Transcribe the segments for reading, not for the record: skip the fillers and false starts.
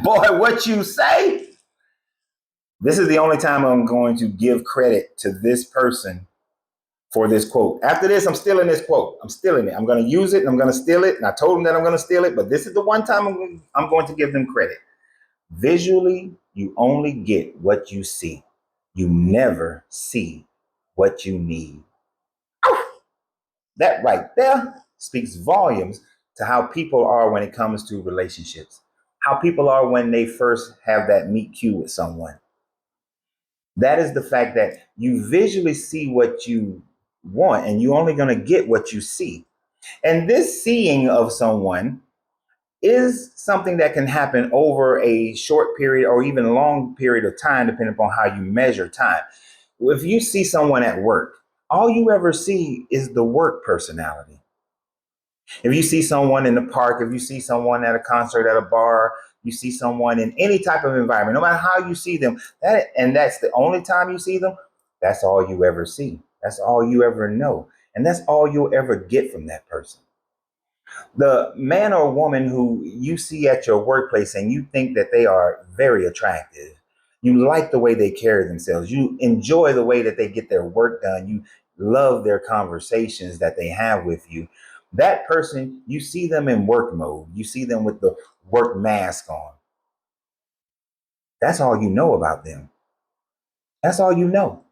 Boy, what you say? This is the only time I'm going to give credit to this person for this quote. After this, I'm stealing this quote. I'm stealing it. I'm going to use it and I'm going to steal it. And I told them that I'm going to steal it, but this is the one time I'm going to give them credit. Visually, you only get what you see. You never see what you need. That right there speaks volumes to how people are when it comes to relationships, how people are when they first have that meet cute with someone. That is the fact that you visually see what you want and you're only going to get what you see. And this seeing of someone is something that can happen over a short period or even a long period of time, depending upon how you measure time. If you see someone at work, all you ever see is the work personality. If you see someone in the park, if you see someone at a concert, at a bar, you see someone in any type of environment, no matter how you see them, and that's the only time you see them, that's all you ever see. That's all you ever know. And that's all you'll ever get from that person. The man or woman who you see at your workplace and you think that they are very attractive, you like the way they carry themselves, you enjoy the way that they get their work done, you love their conversations that they have with you. That person, you see them in work mode, you see them with the work mask on. That's all you know about them. That's all you know.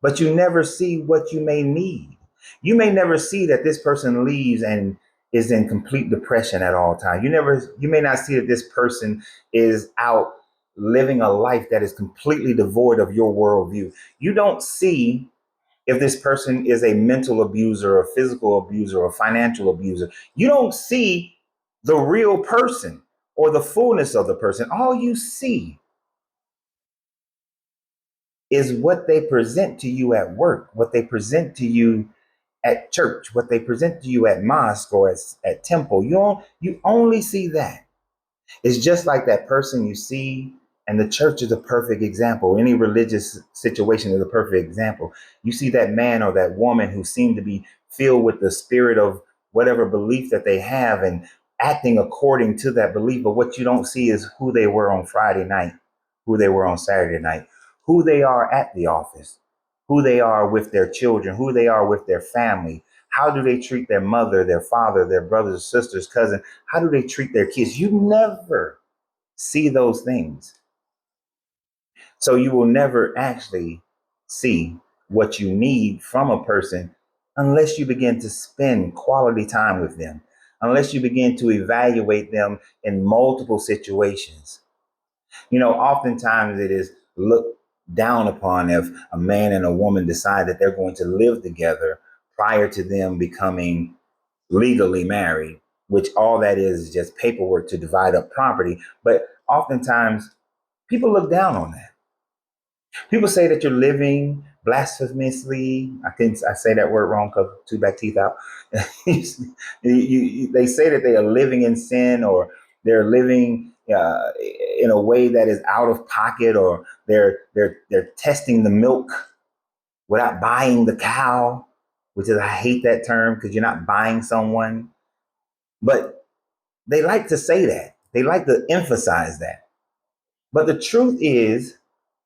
But you never see what you may need. You may never see that this person leaves and is in complete depression at all times. You may not see that this person is out living a life that is completely devoid of your worldview. You don't see if this person is a mental abuser, a physical abuser, or financial abuser. You don't see the real person or the fullness of the person. All you see is what they present to you at work, what they present to you at church, what they present to you at mosque or at temple. You only see that. It's just like that person you see, and the church is a perfect example. Any religious situation is a perfect example. You see that man or that woman who seem to be filled with the spirit of whatever belief that they have and acting according to that belief. But what you don't see is who they were on Friday night, who they were on Saturday night, who they are at the office, who they are with their children, who they are with their family. How do they treat their mother, their father, their brothers, sisters, cousins? How do they treat their kids? You never see those things. So you will never actually see what you need from a person unless you begin to spend quality time with them, unless you begin to evaluate them in multiple situations. Oftentimes it is looked down upon if a man and a woman decide that they're going to live together prior to them becoming legally married, which all that is just paperwork to divide up property. But oftentimes people look down on that. People say that you're living blasphemously. I say that word wrong because two back teeth out. They say that they are living in sin, or they're living in a way that is out of pocket, or they're testing the milk without buying the cow, which is, I hate that term because you're not buying someone. But they like to say that. They like to emphasize that. But the truth is,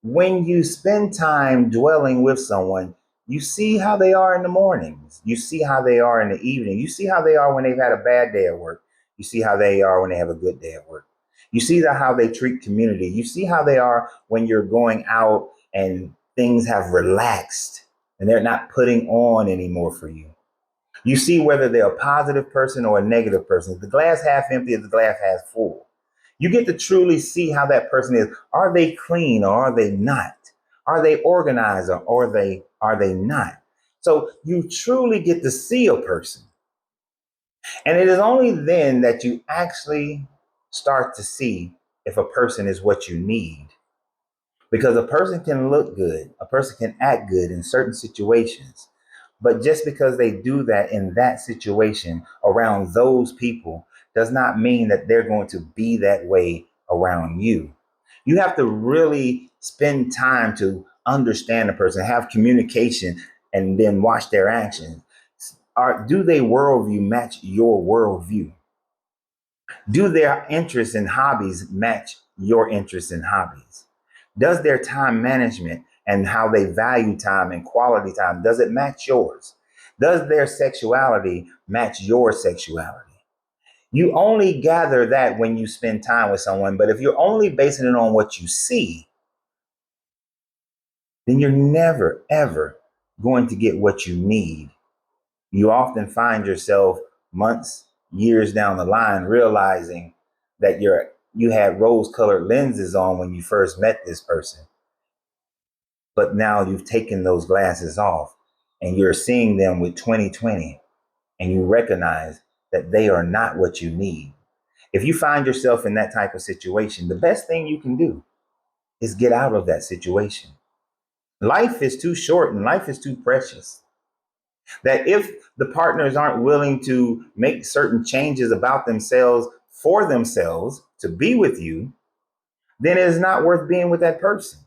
when you spend time dwelling with someone, you see how they are in the mornings. You see how they are in the evening. You see how they are when they've had a bad day at work. You see how they are when they have a good day at work. You see how they treat community. You see how they are when you're going out and things have relaxed and they're not putting on anymore for you. You see whether they're a positive person or a negative person. Is the glass half empty, is the glass half full? You get to truly see how that person is. Are they clean or are they not? Are they organized or are they not? So you truly get to see a person. And it is only then that you actually start to see if a person is what you need. Because a person can look good, a person can act good in certain situations. But just because they do that in that situation around those people does not mean that they're going to be that way around you. You have to really spend time to understand a person, have communication, and then watch their actions. Do they worldview match your worldview? Do their interests and hobbies match your interests and hobbies? Does their time management and how they value time and quality time, does it match yours? Does their sexuality match your sexuality? You only gather that when you spend time with someone, but if you're only basing it on what you see, then you're never, ever going to get what you need. You often find yourself months, years down the line realizing that you had rose-colored lenses on when you first met this person, but now you've taken those glasses off and you're seeing them with 2020, and you recognize that they are not what you need. If you find yourself in that type of situation, the best thing you can do is get out of that situation. Life is too short and life is too precious. That if the partners aren't willing to make certain changes about themselves for themselves to be with you, then it is not worth being with that person.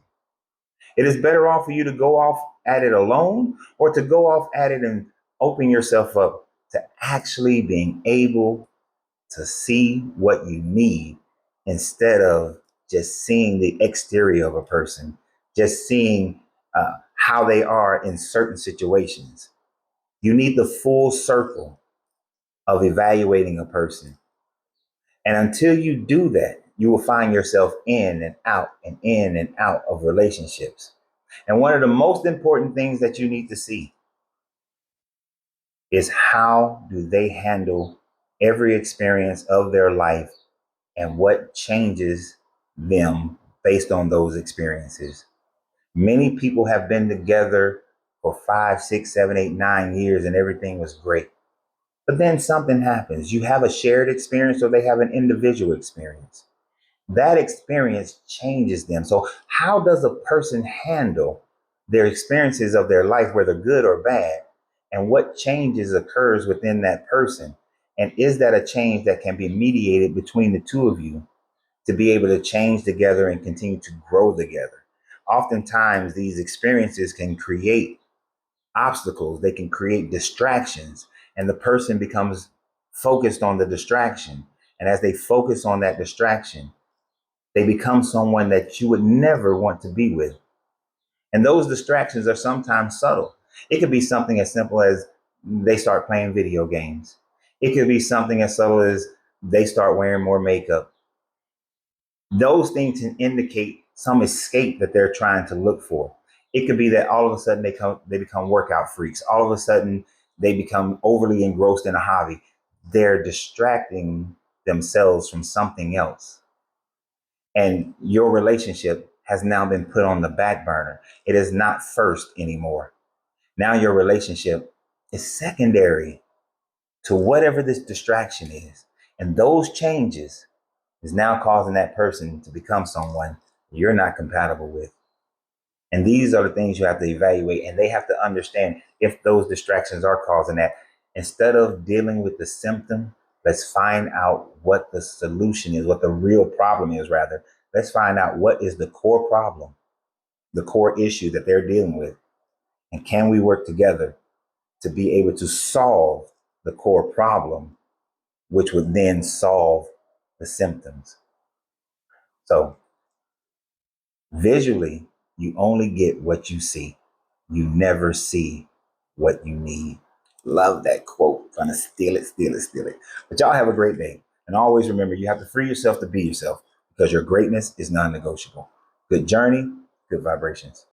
It is better off for you to go off at it alone or to go off at it and open yourself up to actually being able to see what you need instead of just seeing the exterior of a person, just seeing how they are in certain situations. You need the full circle of evaluating a person. And until you do that, you will find yourself in and out and in and out of relationships. And one of the most important things that you need to see is how do they handle every experience of their life and what changes them based on those experiences. Many people have been together for 5, 6, 7, 8, 9 years and everything was great. But then something happens. You have a shared experience or they have an individual experience. That experience changes them. So, how does a person handle their experiences of their life, whether good or bad? And what changes occurs within that person? And is that a change that can be mediated between the two of you to be able to change together and continue to grow together? Oftentimes, these experiences can create obstacles, they can create distractions, and the person becomes focused on the distraction. And as they focus on that distraction, they become someone that you would never want to be with. And those distractions are sometimes subtle. It could be something as simple as they start playing video games. It could be something as subtle as they start wearing more makeup. Those things can indicate some escape that they're trying to look for. It could be that all of a sudden they become workout freaks. All of a sudden they become overly engrossed in a hobby. They're distracting themselves from something else. And your relationship has now been put on the back burner. It is not first anymore. Now your relationship is secondary to whatever this distraction is. And those changes is now causing that person to become someone you're not compatible with. And these are the things you have to evaluate, and they have to understand if those distractions are causing that. Instead of dealing with the symptom, let's find out what the solution is, what the real problem is, rather. Let's find out what is the core problem, the core issue that they're dealing with. And can we work together to be able to solve the core problem, which would then solve the symptoms? So visually, you only get what you see. You never see what you need. Love that quote. Trying to steal it, steal it, steal it. But y'all have a great day. And always remember, you have to free yourself to be yourself because your greatness is non negotiable. Good journey, good vibrations.